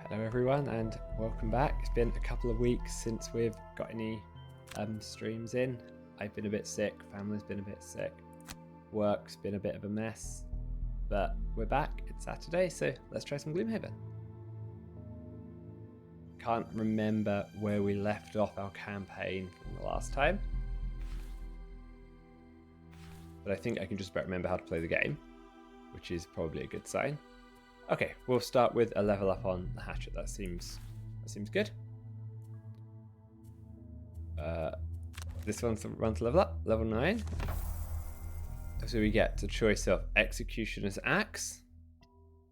Hello everyone and welcome back. It's been a couple of weeks since we've got any streams in. I've been a bit sick, family's been a bit sick, work's been a bit of a mess, but we're back. It's Saturday, so let's try some Gloomhaven. Can't remember where we left off our campaign from the last time, but I think I can just about remember how to play the game, which is probably a good sign. Okay, we'll start with a level up on the hatchet. That seems good. This one's run to level up, level 9. So we get the choice of Executioner's Axe.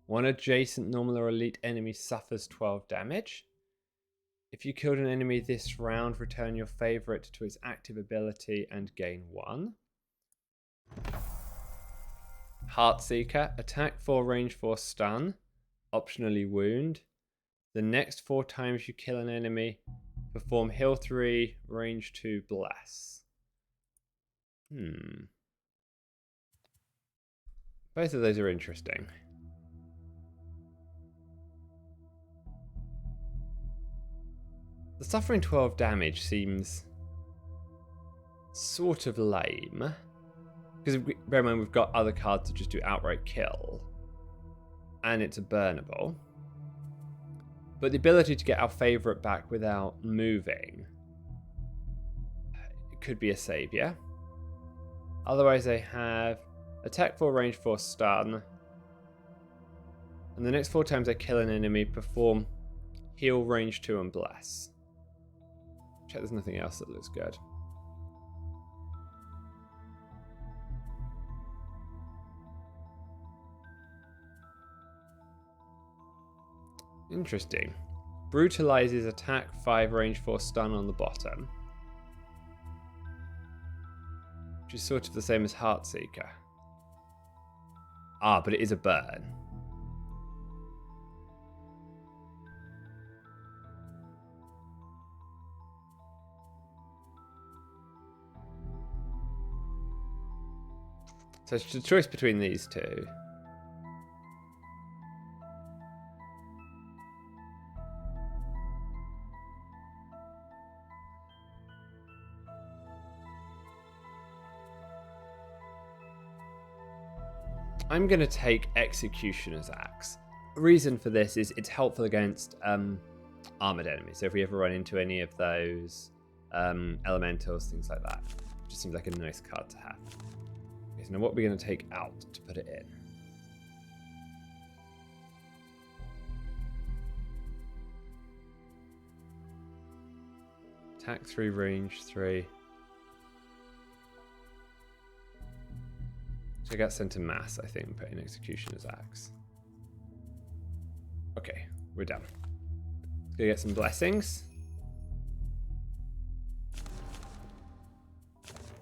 One adjacent normal or elite enemy suffers 12 damage. If you killed an enemy this round, return your favorite to its active ability and gain 1. Heartseeker, attack 4, range 4, stun, optionally wound. The next 4 times you kill an enemy, perform heal 3, range 2, bless. Both of those are interesting. The suffering 12 damage seems sort of lame. Because bear in mind, we've got other cards that just do outright kill. And it's a burnable. But the ability to get our favourite back without moving, it could be a saviour. Otherwise, I have attack 4, range 4, stun. And the next 4 times I kill an enemy, perform heal, range 2, and bless. Check there's nothing else that looks good. Interesting. Brutalizes attack 5, range 4, stun on the bottom. Which is sort of the same as Heartseeker. Ah, but it is a burn. So it's a choice between these two. I'm going to take Executioner's Axe. The reason for this is it's helpful against armored enemies. So if we ever run into any of those elementals, things like that, it just seems like a nice card to have. Okay, so now what are we going to take out to put it in? Attack 3, range 3. So I got sent to mass, I think, put in Executioner's Axe. Okay, we're done. Let's go get some blessings.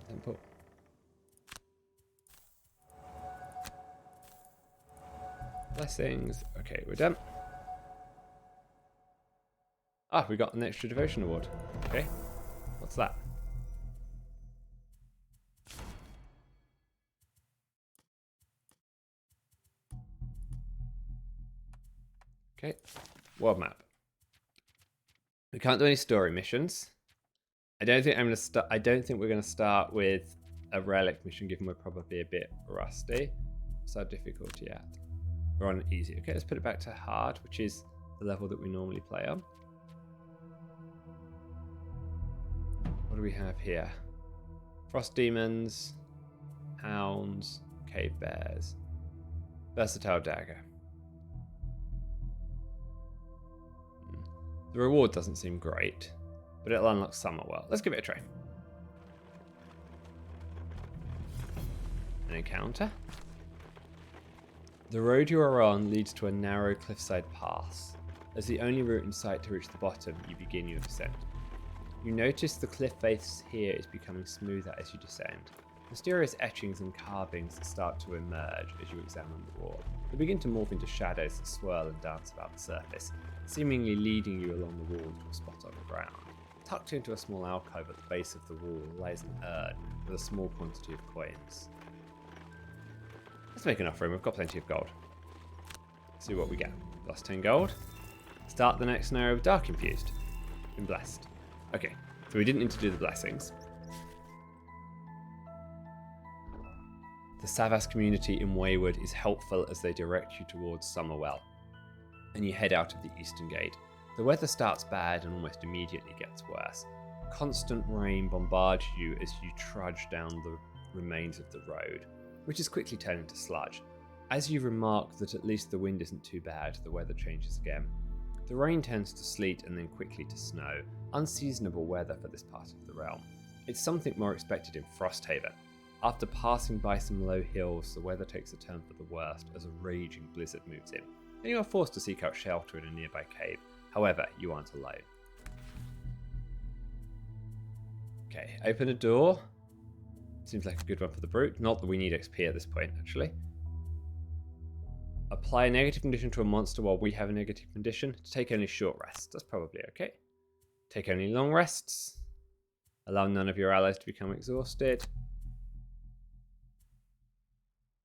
Temple. Blessings. Okay, we're done. Ah, we got an extra devotion award. Okay, what's that? Okay, world map. We can't do any story missions. I don't think we're gonna start with a relic mission, given we're probably a bit rusty. What's our difficulty at? We're on easy. Okay, let's put it back to hard, which is the level that we normally play on. What do we have here? Frost demons, hounds, cave bears, versatile dagger. The reward doesn't seem great, but it'll unlock summer well. Let's give it a try. An encounter. The road you are on leads to a narrow cliffside pass. As the only route in sight to reach the bottom, you begin your descent. You notice the cliff face here is becoming smoother as you descend. Mysterious etchings and carvings start to emerge as you examine the wall. They begin to morph into shadows that swirl and dance about the surface, seemingly leading you along the wall to a spot on the ground. Tucked into a small alcove at the base of the wall lies an urn with a small quantity of coins. Let's make an offering, we've got plenty of gold. Let's see what we get. Plus 10 gold. Start the next scenario with Dark Infused. Been blessed. Okay, so we didn't need to do the blessings. The Savas community in Wayward is helpful as they direct you towards Summerwell, and you head out of the eastern gate. The weather starts bad and almost immediately gets worse. Constant rain bombards you as you trudge down the remains of the road, which is quickly turning to sludge. As you remark that at least the wind isn't too bad, the weather changes again. The rain turns to sleet and then quickly to snow, unseasonable weather for this part of the realm. It's something more expected in Frosthaven. After passing by some low hills, the weather takes a turn for the worst as a raging blizzard moves in, and you are forced to seek out shelter in a nearby cave. However, you aren't alone. Okay, open a door. Seems like a good one for the brute. Not that we need XP at this point, actually. Apply a negative condition to a monster while we have a negative condition. To take only short rests. That's probably okay. Take only long rests. Allow none of your allies to become exhausted.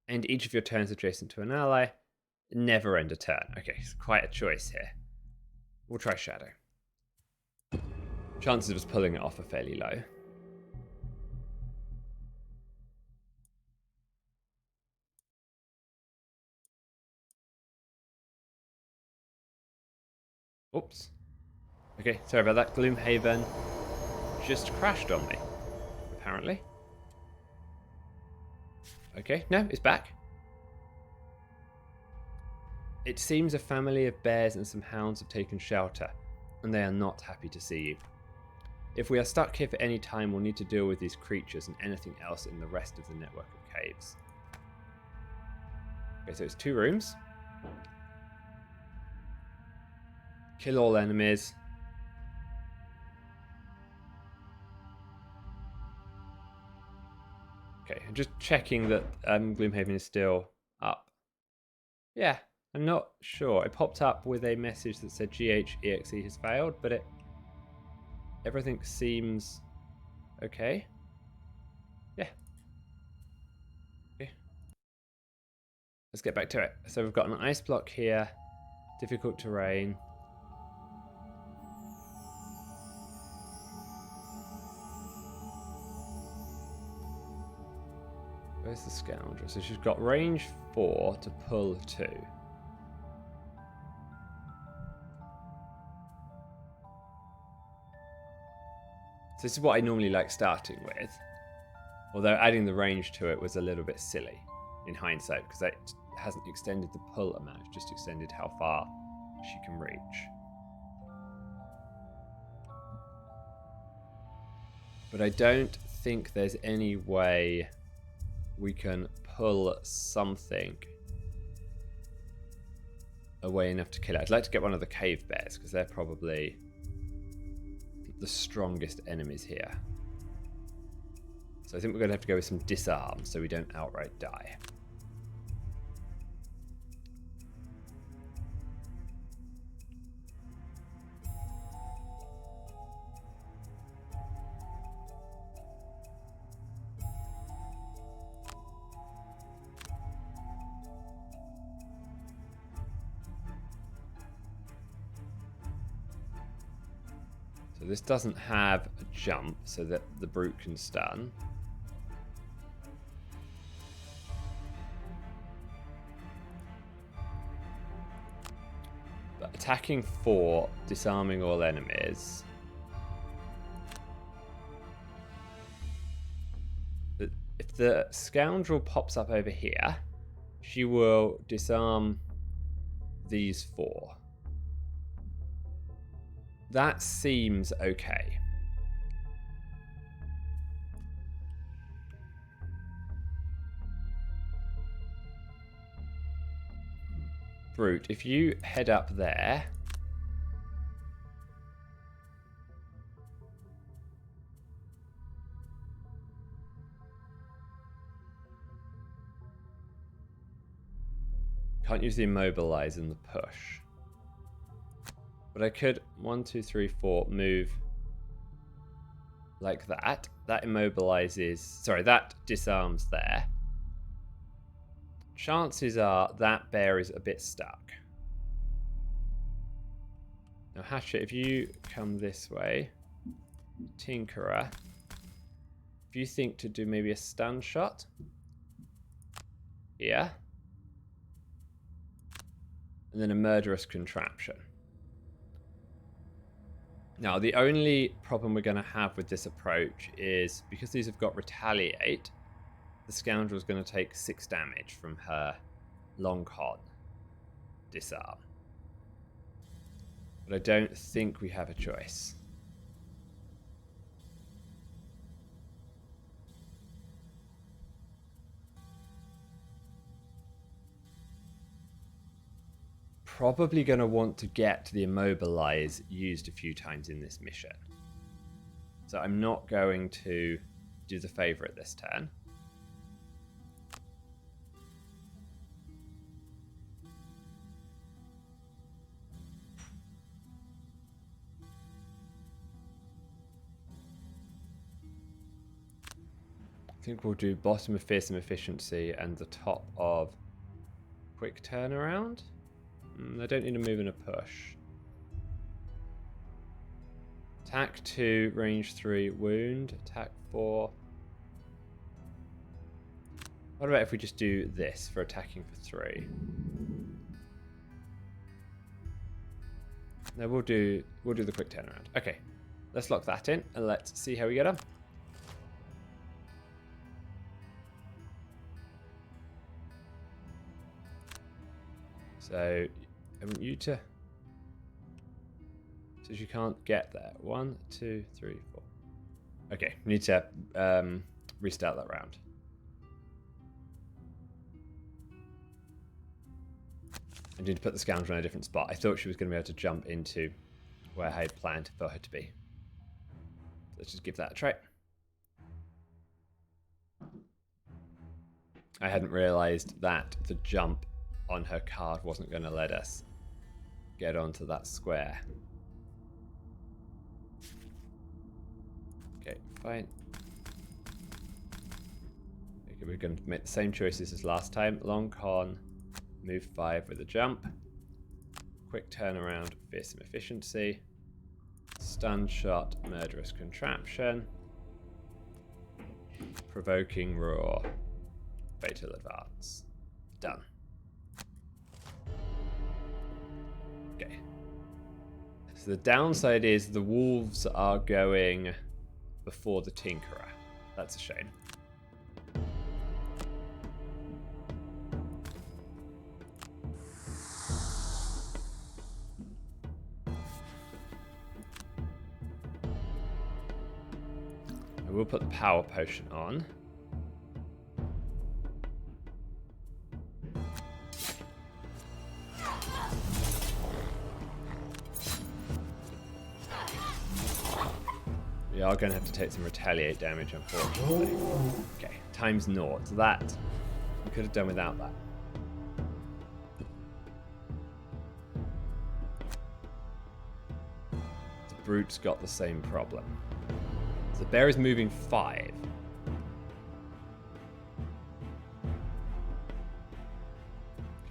End each of your turns adjacent to an ally. Never end a turn. Okay, it's quite a choice here. We'll try Shadow. Chances of us pulling it off are fairly low. Oops. Okay, sorry about that. Gloomhaven just crashed on me, apparently. Okay, no, it's back. It seems a family of bears and some hounds have taken shelter, and they are not happy to see you. If we are stuck here for any time, we'll need to deal with these creatures and anything else in the rest of the network of caves. Okay, so it's 2 rooms. Kill all enemies. Okay, I'm just checking that Gloomhaven is still up. Yeah, I'm not sure. It popped up with a message that said GHEXE has failed, but everything seems okay. Yeah. Okay. Let's get back to it. So we've got an ice block here, difficult terrain. Where's the scoundrel? So she's got range 4 to pull 2. So this is what I normally like starting with. Although adding the range to it was a little bit silly in hindsight, because it hasn't extended the pull amount, it's just extended how far she can reach. But I don't think there's any way we can pull something away enough to kill it. I'd like to get one of the cave bears, because they're probably the strongest enemies here. So I think we're going to have to go with some disarm so we don't outright die. So this doesn't have a jump so that the brute can stun. But attacking 4, disarming all enemies. If the scoundrel pops up over here, she will disarm these 4. That seems okay. Brute, if you head up there. Can't use the immobilize in the push. But I could 1, 2, 3, 4 move like that. That immobilizes, sorry, that disarms there. Chances are that bear is a bit stuck. Now, Hatchet, if you come this way, Tinkerer, if you think to do maybe a stun shot, yeah, and then a murderous contraption. Now, the only problem we're going to have with this approach is because these have got retaliate, the scoundrel's going to take 6 damage from her long con disarm. But I don't think we have a choice. Probably going to want to get the immobilize used a few times in this mission. So I'm not going to do the favorite this turn. I think we'll do bottom of fearsome efficiency and the top of quick turnaround. I don't need a move and a push. Attack 2, range 3, wound. Attack 4. What about if we just do this for attacking for 3? No, we'll do the quick turnaround. Okay, let's lock that in and let's see how we get on. So I want you to. So you can't get there. 1, 2, 3, 4. Okay, we need to restart that round. I need to put the scoundrel in a different spot. I thought she was going to be able to jump into where I had planned for her to be. Let's just give that a try. I hadn't realised that the jump on her card wasn't going to let us get onto that square. Okay, fine. Okay, we're going to make the same choices as last time. Long con, move 5 with a jump, quick turnaround, fearsome efficiency, stun shot, murderous contraption, provoking roar, fatal advance. Done. Okay. So the downside is the wolves are going before the Tinkerer. That's a shame. I will put the power potion on. We are going to have to take some retaliate damage, unfortunately. Okay, times 0. So that, we could have done without that. The Brute's got the same problem. So the bear is moving 5.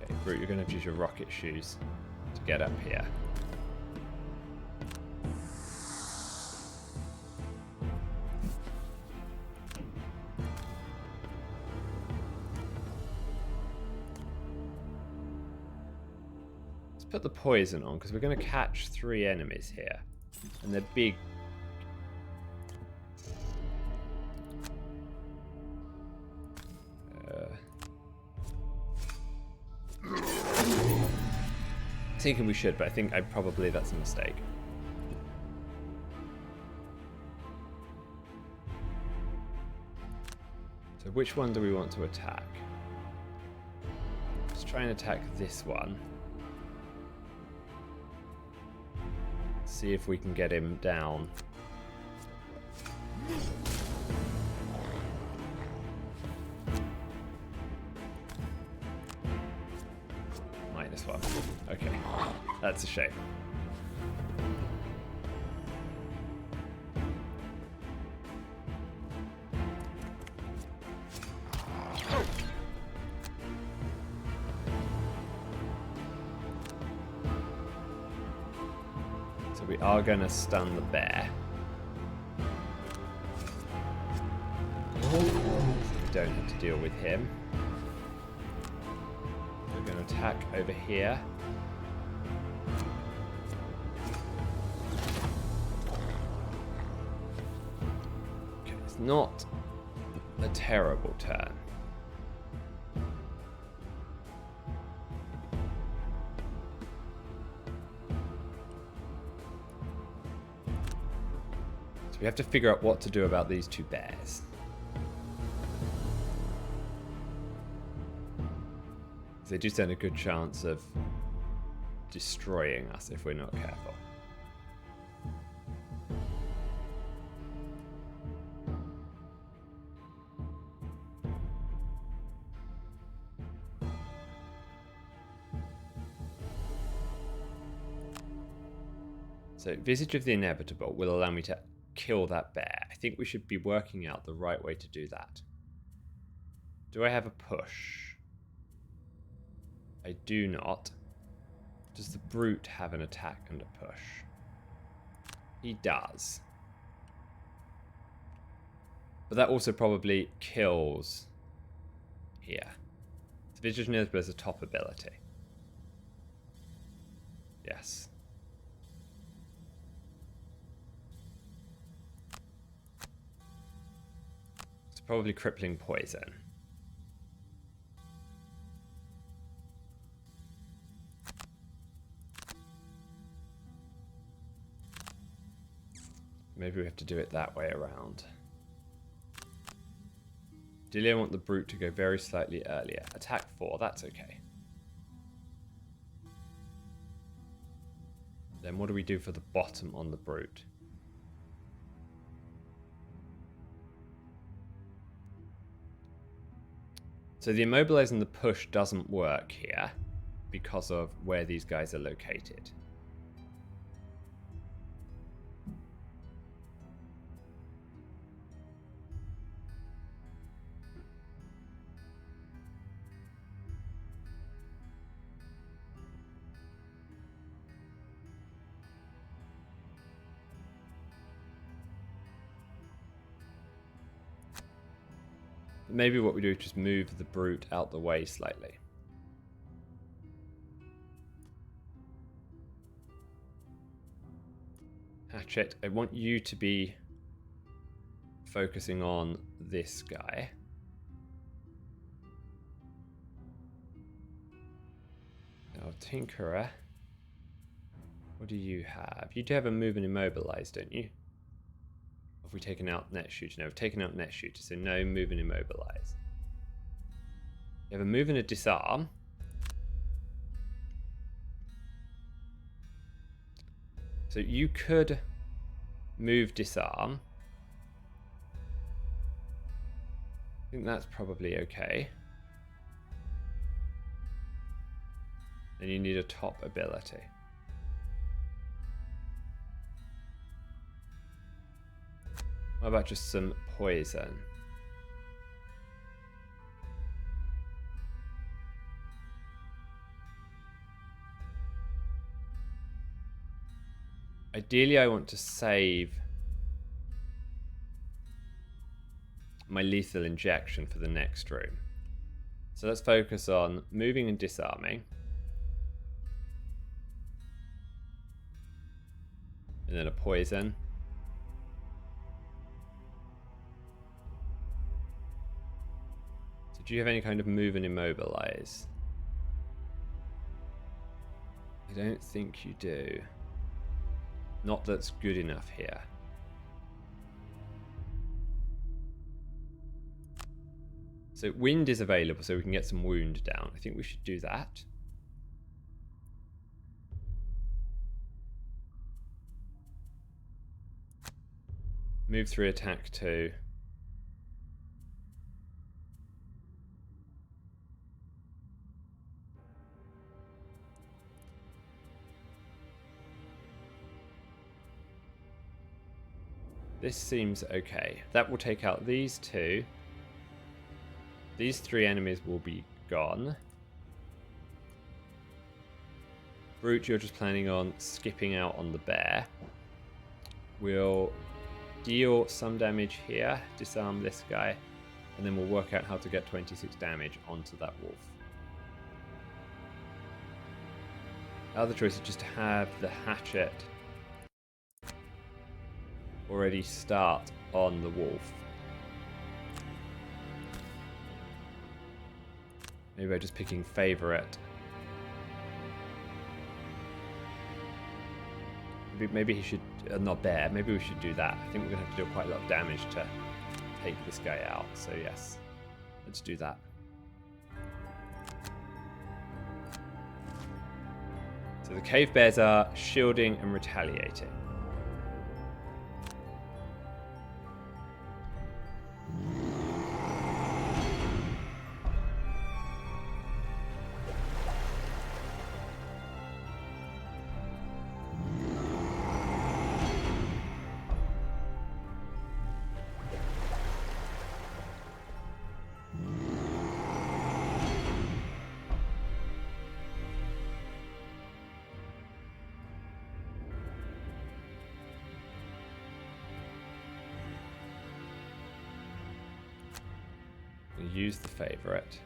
Okay, Brute, you're going to have to use your rocket shoes to get up here. Put the poison on because we're going to catch 3 enemies here, and they're big. Thinking we should, but I think probably that's a mistake. So which one do we want to attack? Let's try and attack this one. See if we can get him down. -1. Okay, that's a shame. we are going to stun the bear. So we don't have to deal with him. We're going to attack over here. Okay, it's not a terrible turn. So we have to figure out what to do about these two bears. They do stand a good chance of destroying us if we're not careful. So, Visage of the Inevitable will allow me to kill that bear. I think we should be working out the right way to do that. Do I have a push? I do not. Does the brute have an attack and a push? He does. But that also probably kills here. The Visage of the Inevitable is a top ability. Yes. It's probably crippling poison. Maybe we have to do it that way around. Ideally, I want the brute to go very slightly earlier. Attack 4, that's okay. Then what do we do for the bottom on the brute? So the immobilize and the push doesn't work here because of where these guys are located. Maybe what we do is just move the brute out the way slightly. Hatchet, I want you to be focusing on this guy. Now, Tinkerer, what do you have? You do have a move and immobilize, don't you? Have we taken out net shooter? No, we've taken out net shooter, so no move and immobilize. You have a move and a disarm. So you could move disarm. I think that's probably okay. Then you need a top ability. What about just some poison? Ideally, I want to save my lethal injection for the next room. So let's focus on moving and disarming. And then a poison. So do you have any kind of move and immobilize? I don't think you do. Not that's good enough here. So wind is available so we can get some wound down. I think we should do that. Move 3, attack 2. This seems okay. That will take out these 2. These 3 enemies will be gone. Brute, you're just planning on skipping out on the bear. We'll deal some damage here, disarm this guy, and then we'll work out how to get 26 damage onto that wolf. The other choice is just to have the hatchet already start on the wolf. Maybe by just picking favorite. Maybe he should, not bear, maybe we should do that. I think we're going to have to do quite a lot of damage to take this guy out. So yes, let's do that. So the cave bears are shielding and retaliating. Use the favorite.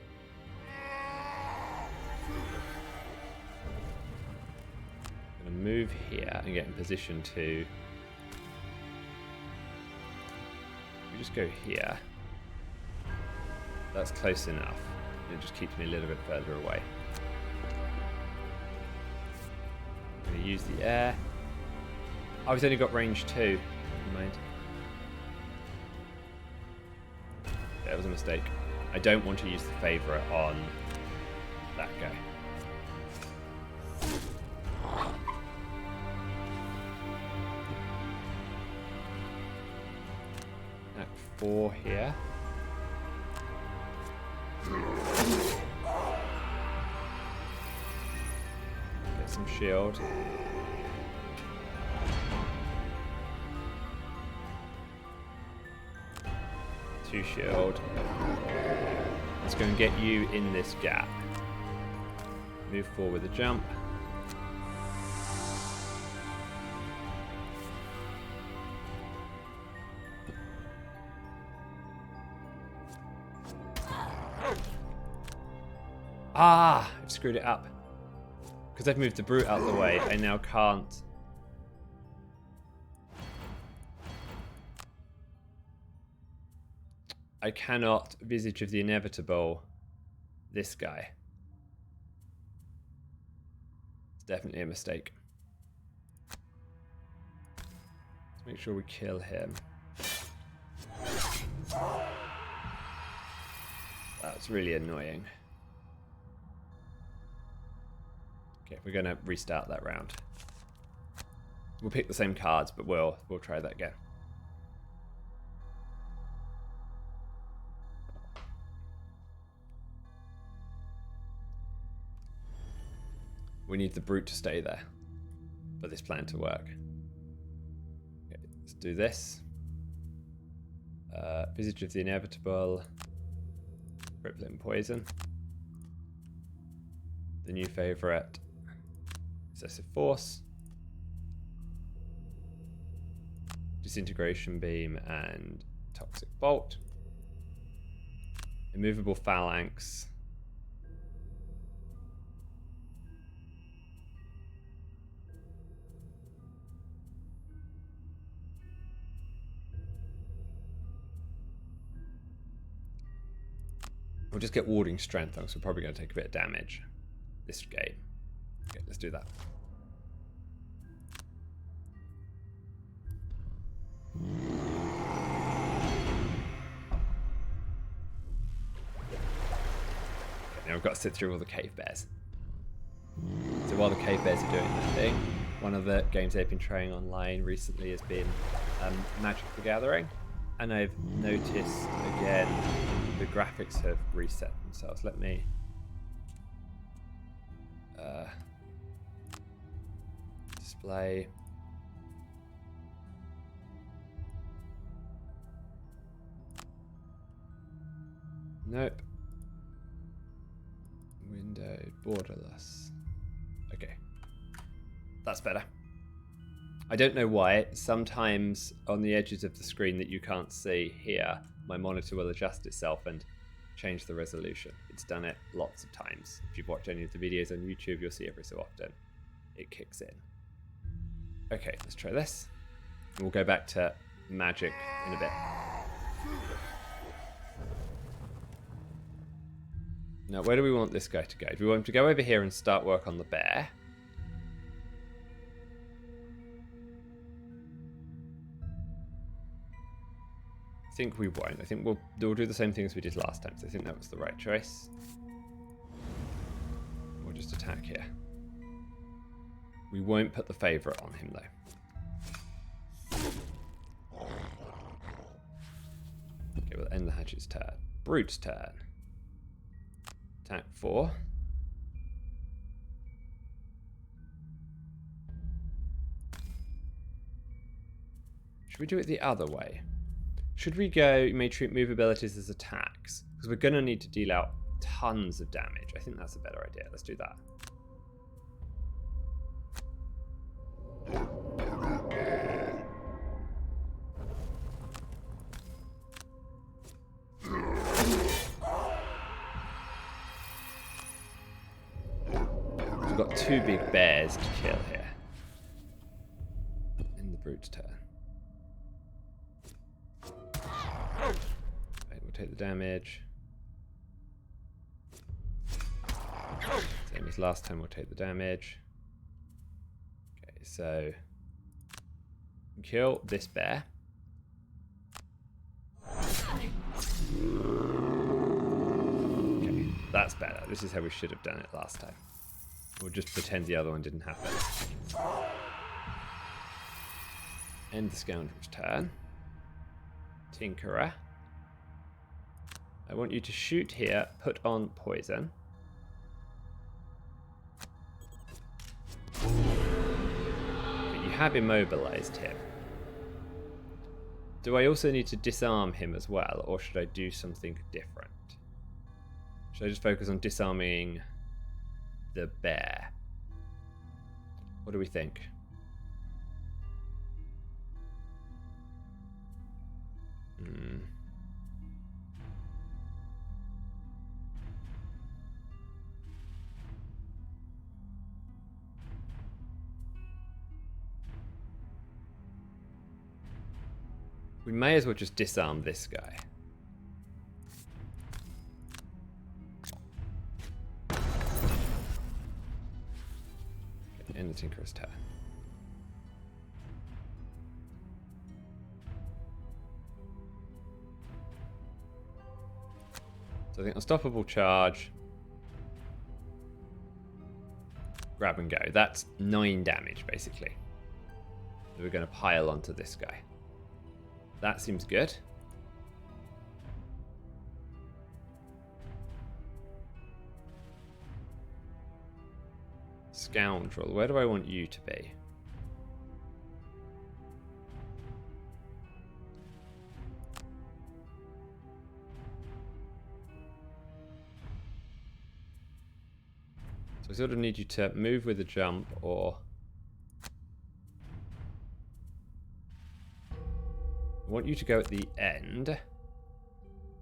I'm going to move here and get in position to... We just go here. That's close enough. It just keeps me a little bit further away. I'm going to use the air. Oh, he's only got range 2. Never mind. That was a mistake. I don't want to use the favourite on that guy. At 4 here. Get some shield. Two shield. Let's go and get you in this gap. Move forward with a jump. Ah! I've screwed it up. Because I've moved the brute out of the way, I now can't. I cannot Visage of the Inevitable this guy. It's definitely a mistake. Let's make sure we kill him. That's really annoying. Okay, we're going to restart that round. We'll pick the same cards, but we'll try that again. We need the brute to stay there for this plan to work. Okay, let's do this. Visage of the Inevitable. Crippling Poison. The new favourite. Excessive Force. Disintegration Beam and Toxic Bolt. Immovable Phalanx. We'll just get Warding Strength, so we're probably going to take a bit of damage this game. Okay, let's do that. Okay, now we've got to sit through all the cave bears. So while the cave bears are doing their thing, one of the games they've been trying online recently has been Magic the Gathering. And I've noticed, again, the graphics have reset themselves. Let me... display... Nope. Windowed, borderless. Okay. That's better. I don't know why. Sometimes on the edges of the screen that you can't see here, my monitor will adjust itself and change the resolution. It's done it lots of times. If you've watched any of the videos on YouTube, you'll see every so often it kicks in. Okay, let's try this. And we'll go back to magic in a bit. Now, where do we want this guy to go? Do we want him to go over here and start work on the bear? I think we won't. I think we'll do the same thing as we did last time. So I think that was the right choice. We'll just attack here. We won't put the favourite on him, though. Okay, we'll end the Hatchet's turn. Brute's turn. Attack 4. Should we do it the other way? Should we go, you may treat move abilities as attacks? Because we're going to need to deal out tons of damage. I think that's a better idea. Let's do that. We've got 2 big bears to kill here. In the Brute's turn. We'll take the damage. Same as last time, we'll take the damage. Okay, so kill this bear. Okay, that's better. This is how we should have done it last time. We'll just pretend the other one didn't happen. End the scoundrel's turn. Tinkerer. I want you to shoot here, put on poison. But you have immobilized him. Do I also need to disarm him as well, or should I do something different? Should I just focus on disarming the bear? What do we think? We may as well just disarm this guy. Okay, end the Tinkerer's turn. So I think unstoppable charge. Grab and go. That's 9 damage, basically. So we're going to pile onto this guy. That seems good. Scoundrel, where do I want you to be? So I sort of need you to move with a jump, or I want you to go at the end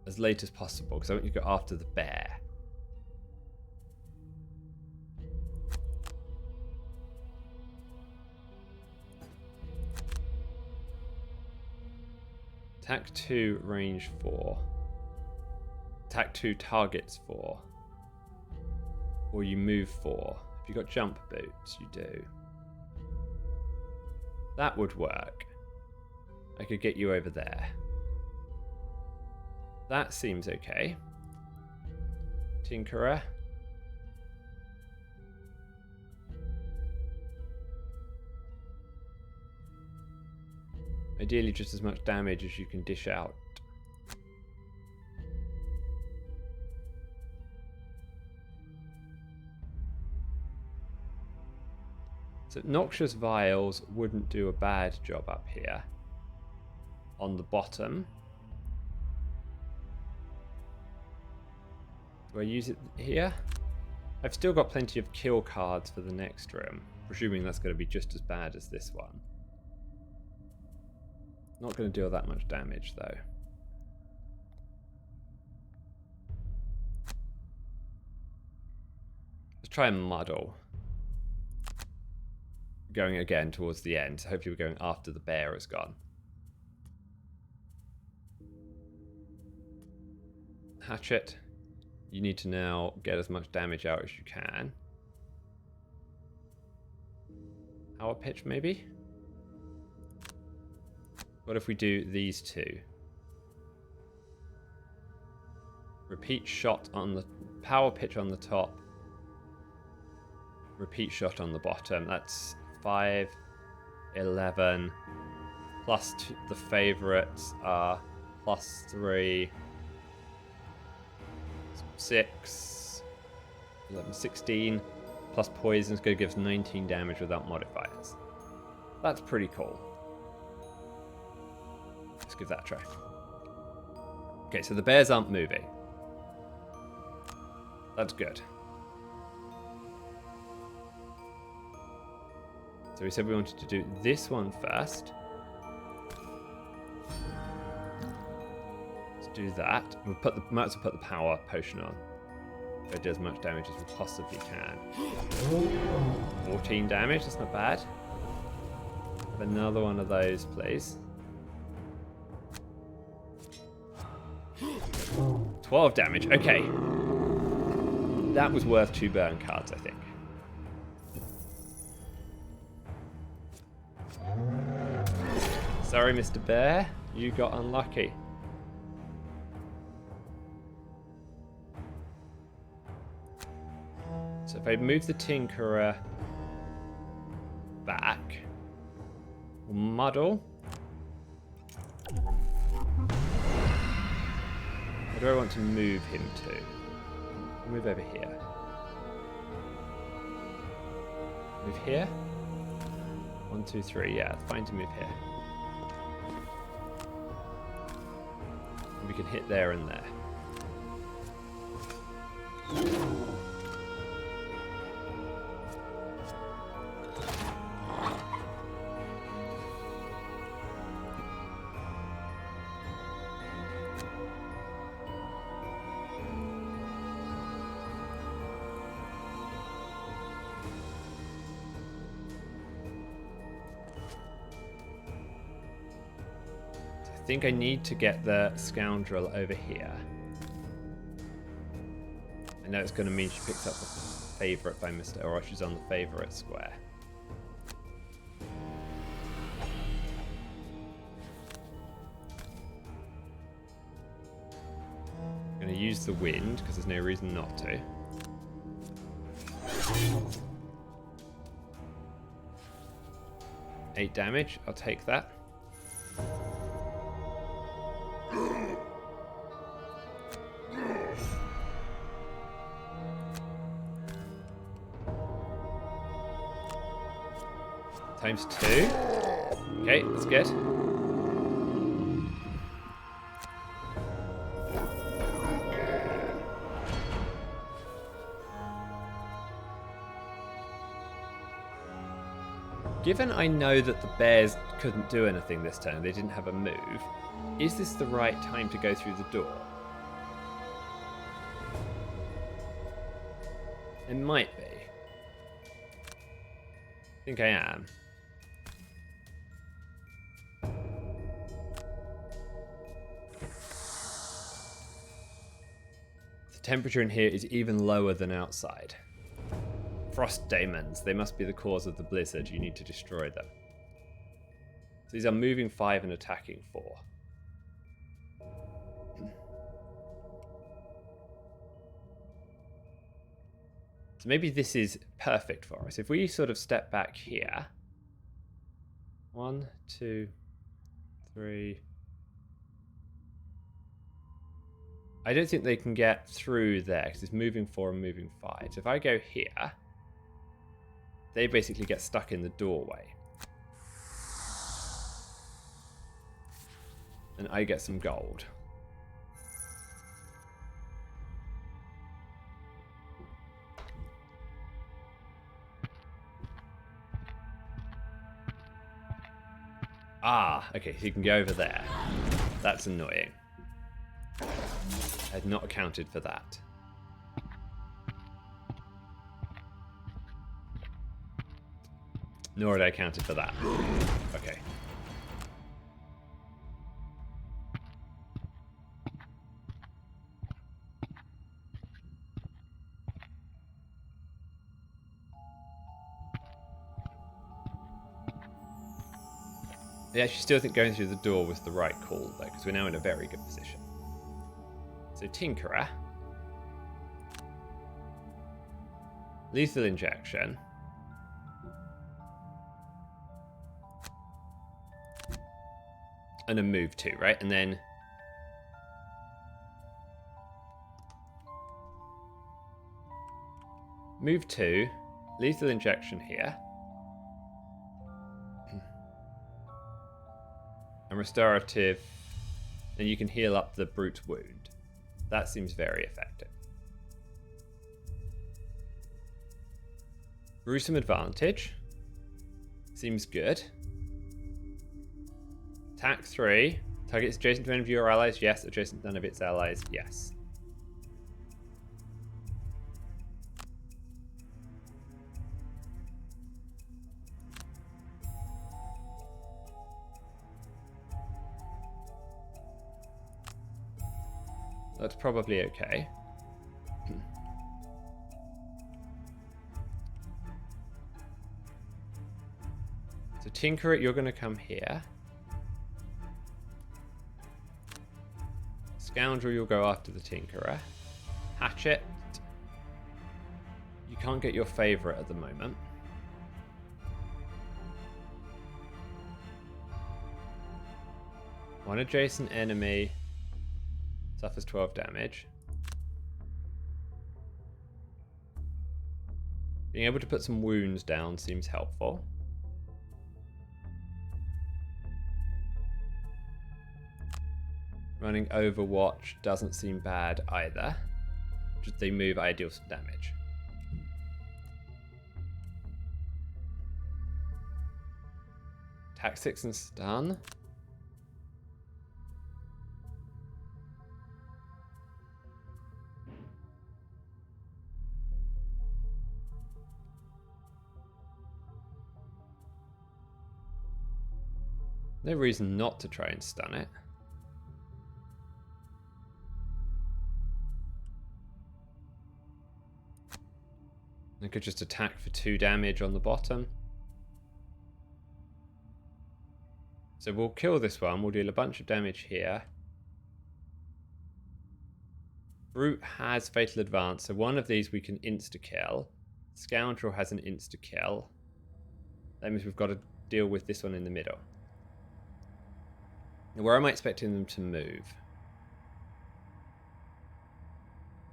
as late as possible, because I want you to go after the bear. Attack 2, range 4. Attack 2, targets 4. Or you move 4. If you've got jump boots, you do. That would work. I could get you over there. That seems okay. Tinkerer. Ideally just as much damage as you can dish out. So Noxious Vials wouldn't do a bad job up here. On the bottom. Do I use it here? I've still got plenty of kill cards for the next room. Presuming that's going to be just as bad as this one. Not going to deal that much damage, though. Let's try and muddle. Going again towards the end. So hopefully we're going after the bear has gone. Hatchet. You need to now get as much damage out as you can. Power pitch, maybe? What if we do these two? Repeat shot on the power pitch on the top. Repeat shot on the bottom. That's 5, 11. Plus two, the favorites are plus 3, 6, 11, 16. Plus poison is going to give us 19 damage without modifiers. That's pretty cool. Let's give that a try. Okay, so the bears aren't moving. That's good. So we said we wanted to do this one first. Let's do that. We'll put the, might as well put the power potion on. So it does as much damage as we possibly can. 14 damage, that's not bad. Have another one of those, please. 12 damage, okay. That was worth 2 burn cards, I think. Sorry, Mr. Bear, you got unlucky. So if I move the Tinkerer back, we'll muddle. Where do I want to move him to? I'll move over here. Move here? 1, 2, 3, yeah, it's fine to move here. We can hit there and there. I think I need to get the scoundrel over here. I know it's going to mean she picks up the favourite by mistake, or she's on the favourite square. I'm going to use the wind because there's no reason not to. Eight damage, I'll take that. Times 2. Okay, that's good. Given I know that the bears couldn't do anything this turn, they didn't have a move, is this the right time to go through the door? It might be. I think I am. The temperature in here is even lower than outside. Frost daemons, they must be the cause of the blizzard. You need to destroy them. So these are moving 5 and attacking 4. So maybe this is perfect for us. If we sort of step back here. 1, 2, 3. I don't think they can get through there because it's moving 4 and moving 5. So if I go here, they basically get stuck in the doorway. And I get some gold. Ah, okay, so you can go over there. That's annoying. I had not accounted for that. Nor had I accounted for that. Okay. I actually still think going through the door was the right call, though, because we're now in a very good position. So, Tinkerer. Lethal injection. And a move too, right? And then... Move 2. Lethal injection here. And restorative. And you can heal up the brute wound. That seems very effective. Gruesome advantage. Seems good. Attack 3. Targets adjacent to any of your allies. Yes. Adjacent to none of its allies. Yes. That's probably okay. So Tinkerer, you're going to come here. Scoundrel, you'll go after the Tinkerer. Hatchet. You can't get your favourite at the moment. One adjacent enemy suffers 12 damage. Being able to put some wounds down seems helpful. Running Overwatch doesn't seem bad either. Just they move, I deal some damage. Attack 6 and stun. No reason not to try and stun it. I could just attack for 2 damage on the bottom. So we'll kill this one. We'll deal a bunch of damage here. Brute has Fatal Advance, so one of these we can insta-kill. Scoundrel has an insta-kill. That means we've got to deal with this one in the middle. Now, where am I expecting them to move?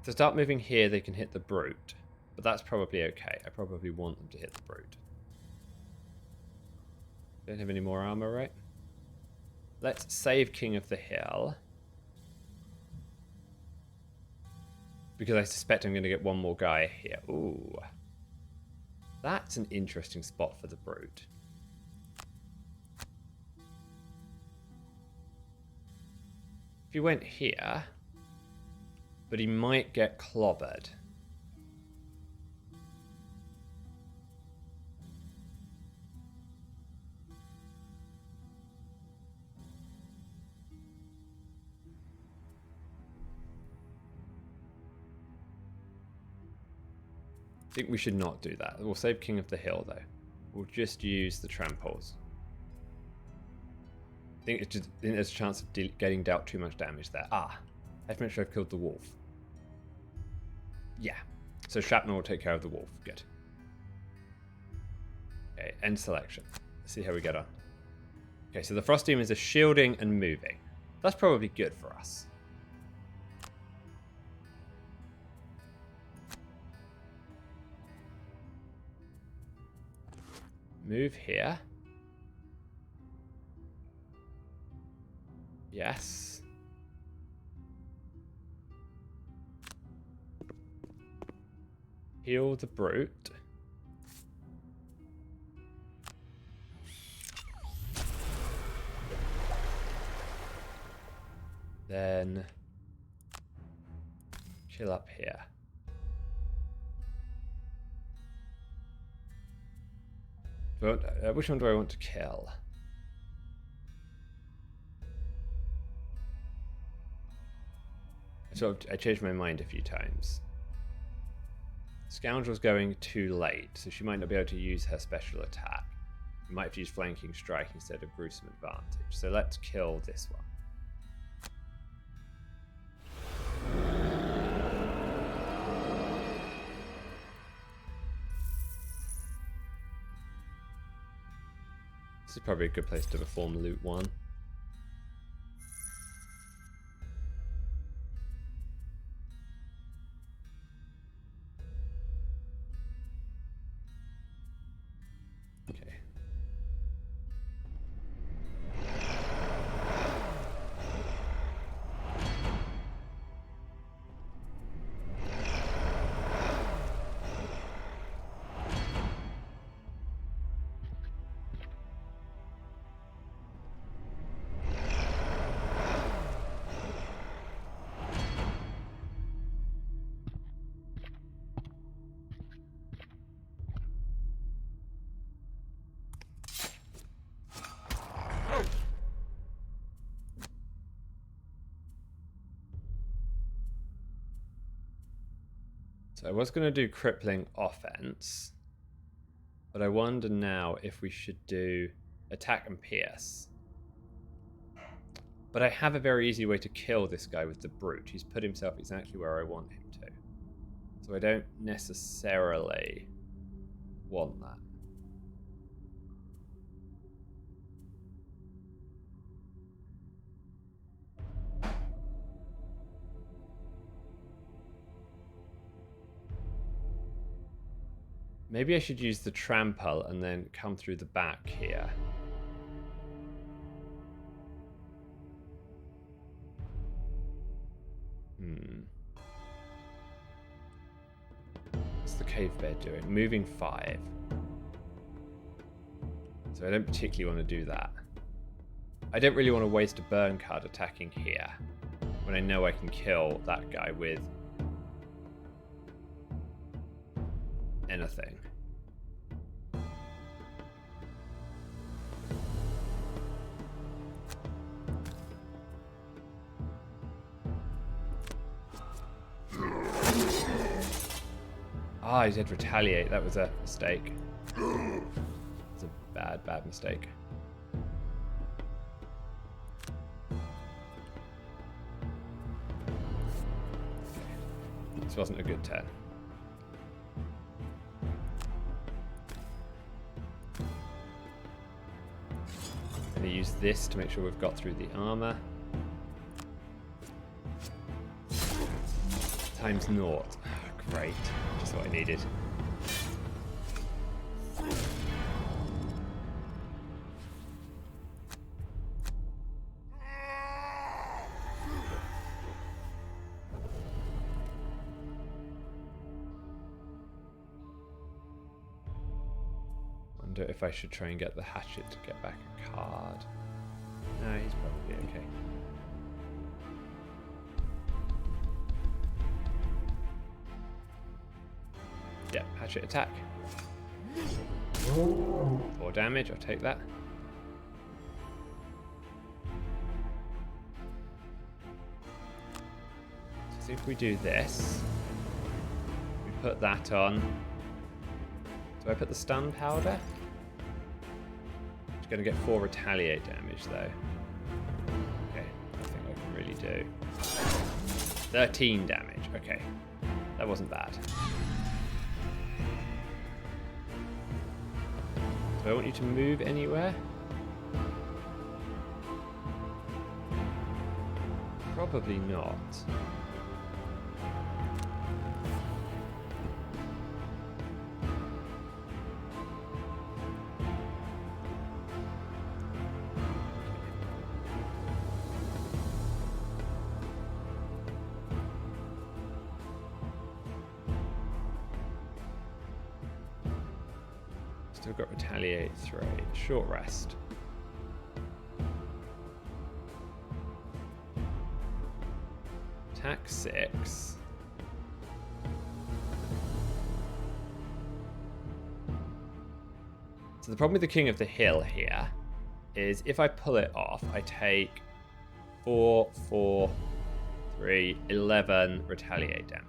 To start moving here, they can hit the Brute. But that's probably okay. I probably want them to hit the Brute. Don't have any more armor, right? Let's save King of the Hill. Because I suspect I'm going to get one more guy here. Ooh. That's an interesting spot for the Brute. If he went here, but he might get clobbered. I think we should not do that. We'll save King of the Hill, though. We'll just use the tramples. I think there's a chance of getting dealt too much damage there. Ah, I have to make sure I've killed the wolf. Yeah. So shrapnel will take care of the wolf. Good. Okay, end selection. Let's see how we get on. Okay, so the Frost Demons are shielding and moving. That's probably good for us. Move here. Yes. Heal the Brute. Then chill up here. Which one do I want to kill? I changed my mind a few times. Scoundrel's going too late, so she might not be able to use her special attack. We might have to use flanking strike instead of gruesome advantage. So let's kill this one. This is probably a good place to perform loot 1. Okay. So I was going to do crippling offense, but I wonder now if we should do attack and pierce. But I have a very easy way to kill this guy with the brute. He's put himself exactly where I want him to. So I don't necessarily want that. Maybe I should use the trample and then come through the back here. What's the cave bear doing? Moving 5. So I don't particularly want to do that. I don't really want to waste a burn card attacking here when I know I can kill that guy with anything. Ah, he did retaliate. That was a mistake. It's a bad mistake. This wasn't a good turn. I'm going to use this to make sure we've got through the armor. Times 0. Great. Just what I needed. Wonder if I should try and get the hatchet to get back a card. No, he's probably okay. Yeah, hatchet attack. 4 damage, I'll take that. So if we do this, we put that on. Do I put the stun powder? It's going to get 4 retaliate damage though. Okay, nothing I can really do. 13 damage, okay. That wasn't bad. Do I want you to move anywhere? Probably not. Still got retaliate 3. Short rest. attack 6. So the problem with the King of the Hill here is if I pull it off, I take 4, 4, 3, 11 retaliate damage.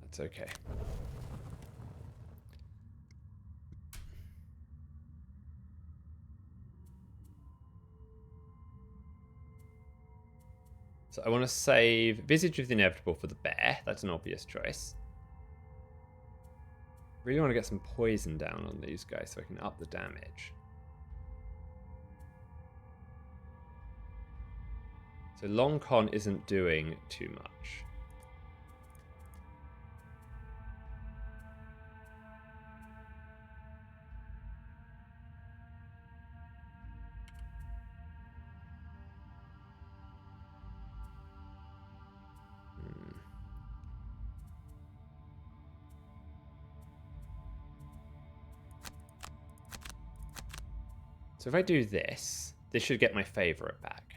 That's okay. So I want to save Visage of the Inevitable for the bear. That's an obvious choice. Really want to get some poison down on these guys so I can up the damage. So Long Con isn't doing too much. So if I do this, this should get my favorite back.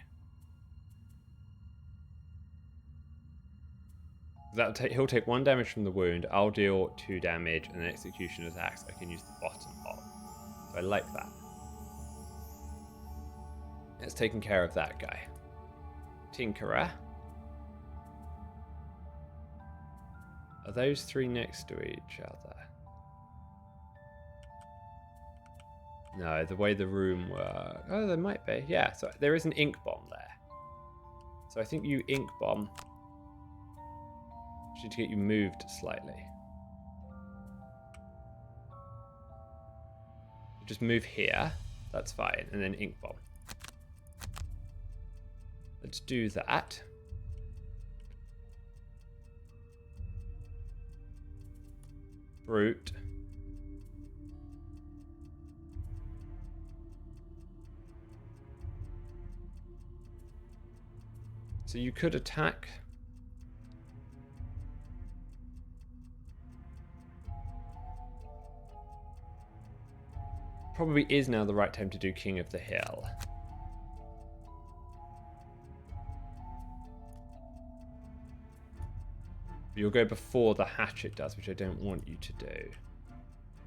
He'll take 1 damage from the wound, I'll deal 2 damage, and then execution attacks, I can use the bottom of. So I like that. It's taking care of that guy. Tinkerer. Are those 3 next to each other? No, the way the room works. Oh, there might be. Yeah, so there is an ink bomb there. So I think you ink bomb should get you moved slightly. Just move here. That's fine. And then ink bomb. Let's do that. Brute. So you could attack. Probably is now the right time to do King of the Hill. You'll go before the hatchet does, which I don't want you to do.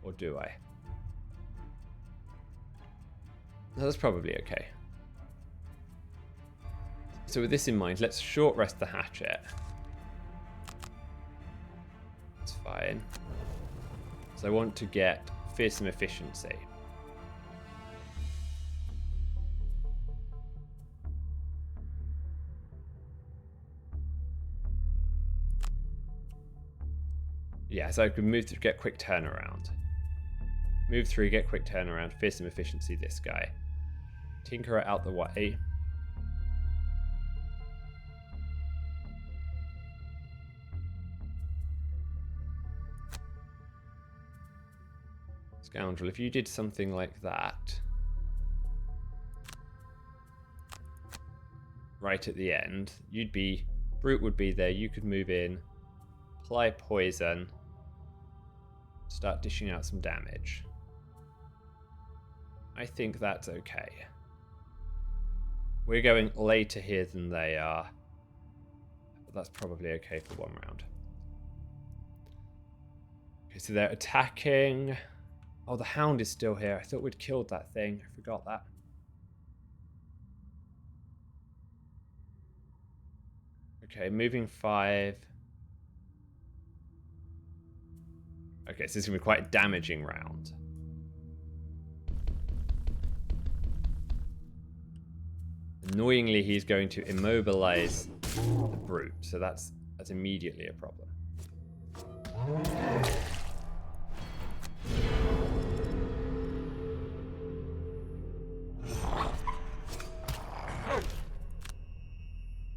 Or do I? No, that's probably okay. So with this in mind, let's short rest the hatchet. That's fine. So I want to get fearsome efficiency. Yeah, so I could move to get quick turnaround. Move 3, get quick turnaround, fearsome efficiency this guy. Tinkerer out the way. Scoundrel, if you did something like that right at the end, you'd be... Brute would be there, you could move in, apply poison, start dishing out some damage. I think that's okay. We're going later here than they are, but that's probably okay for 1 round. Okay, so they're attacking... Oh, the hound is still here. I thought we'd killed that thing. I forgot that. Okay, moving 5. Okay, so this is going to be quite a damaging round. Annoyingly, he's going to immobilize the brute, so that's immediately a problem.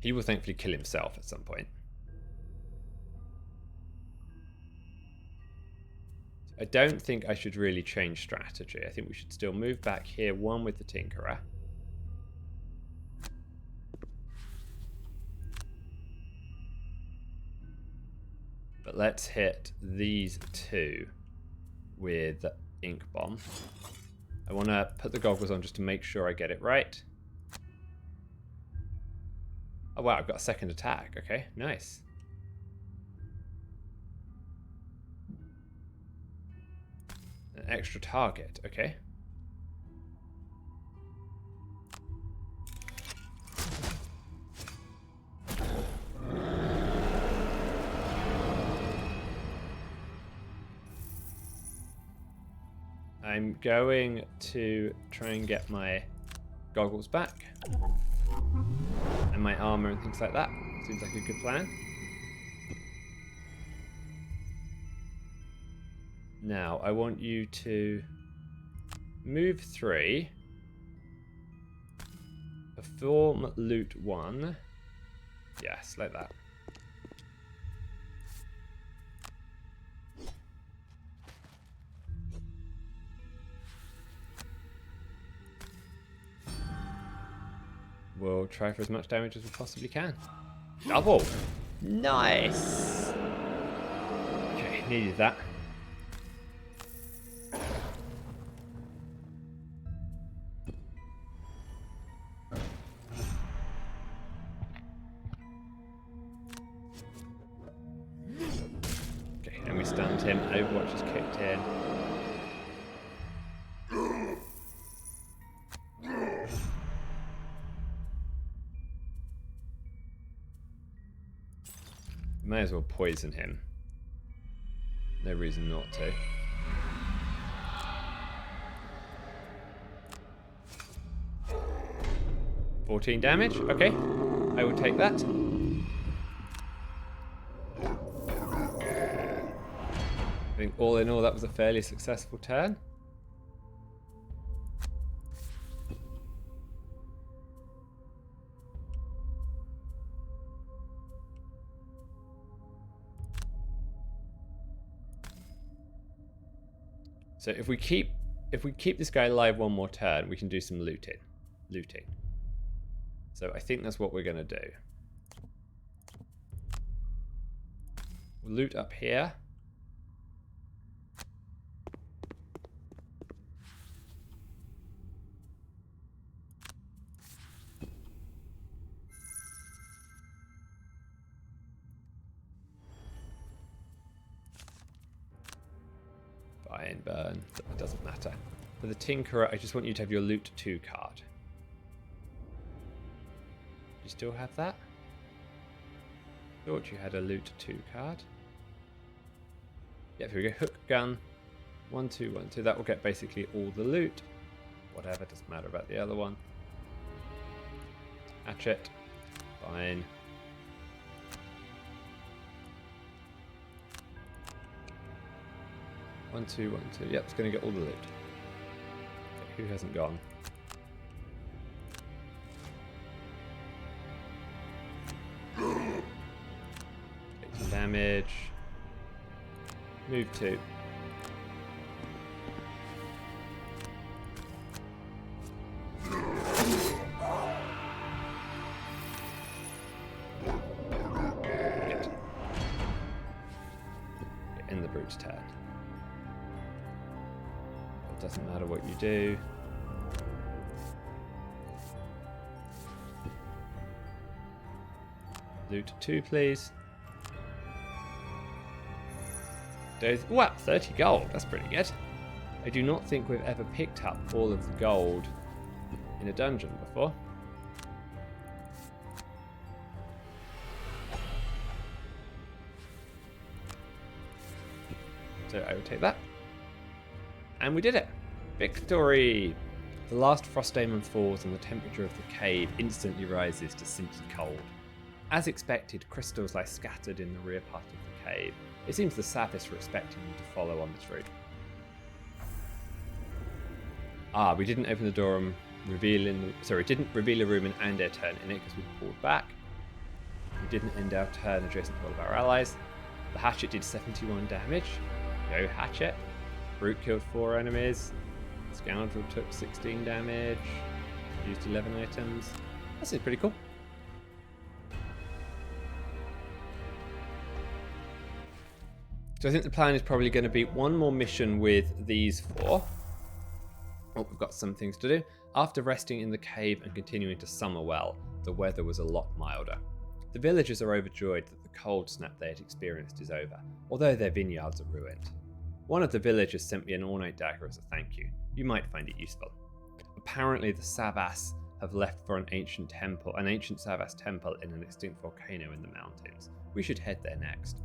He will thankfully kill himself at some point. I don't think I should really change strategy. I think we should still move back here, 1 with the Tinkerer. But let's hit these two with Ink Bomb. I want to put the goggles on just to make sure I get it right. Oh wow, I've got a second attack. Okay, nice. An extra target. Okay. I'm going to try and get my goggles back. And my armor and things like that. Seems like a good plan. Now, I want you to move 3. Perform loot 1. Yes, like that. We'll try for as much damage as we possibly can. Double! Nice! Okay, needed that. Okay, and we stunned him. Overwatch has kicked in. May as well poison him. No reason not to. $14 damage. Okay, I will take that. I think all in all that was a fairly successful turn. So if we keep this guy alive one more turn, we can do some looting. So I think that's what we're gonna do. We'll loot up here. Fine, burn. It doesn't matter. For the Tinkerer, I just want you to have your loot 2 card. Do you still have that? Thought you had a loot 2 card. Yeah, here we go. Hook gun. 1, 2, 1, 2. That will get basically all the loot. Whatever, doesn't matter about the other one. Hatchet. Fine. One, two, 1, 2. Yep, it's going to get all the loot. Okay, who hasn't gone? Take some damage. Move 2. In the brute's turn. It doesn't matter what you do. Loot 2, please. Wow, 30 gold. That's pretty good. I do not think we've ever picked up all of the gold in a dungeon before. So I will take that. And we did it! Victory! The last frost demon falls and the temperature of the cave instantly rises to sinky cold. As expected, crystals lie scattered in the rear part of the cave. It seems the Sabbaths were expecting you to follow on this route. Ah, we didn't open the door and didn't reveal a room and end our turn in it because we pulled back. We didn't end our turn adjacent to all of our allies. The hatchet did 71 damage. Go hatchet. Brute killed 4 enemies. Scoundrel took 16 damage. Used 11 items. That seems pretty cool. So I think the plan is probably going to be one more mission with these 4. Oh, we've got some things to do. After resting in the cave and continuing to summer well, the weather was a lot milder. The villagers are overjoyed that the cold snap they had experienced is over, although their vineyards are ruined. One of the villagers sent me an ornate dagger as a thank you. You might find it useful. Apparently the Savas have left for an ancient Savas temple in an extinct volcano in the mountains. We should head there next.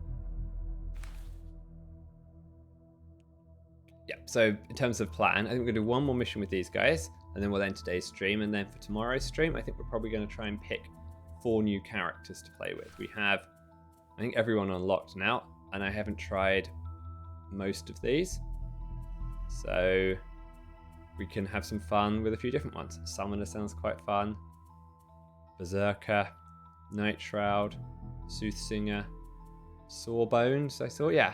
Yeah, so in terms of plan, I think we're going to do one more mission with these guys, and then we'll end today's stream. And then for tomorrow's stream, I think we're probably going to try and pick 4 new characters to play with. We have, I think, everyone unlocked now, and I haven't tried most of these. So we can have some fun with a few different ones. Summoner sounds quite fun. Berserker, Night Shroud, Soothsinger, Sawbones, I saw. Yeah,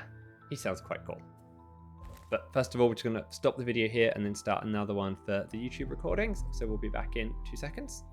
he sounds quite cool. But first of all, we're just going to stop the video here and then start another one for the YouTube recordings. So we'll be back in 2 seconds.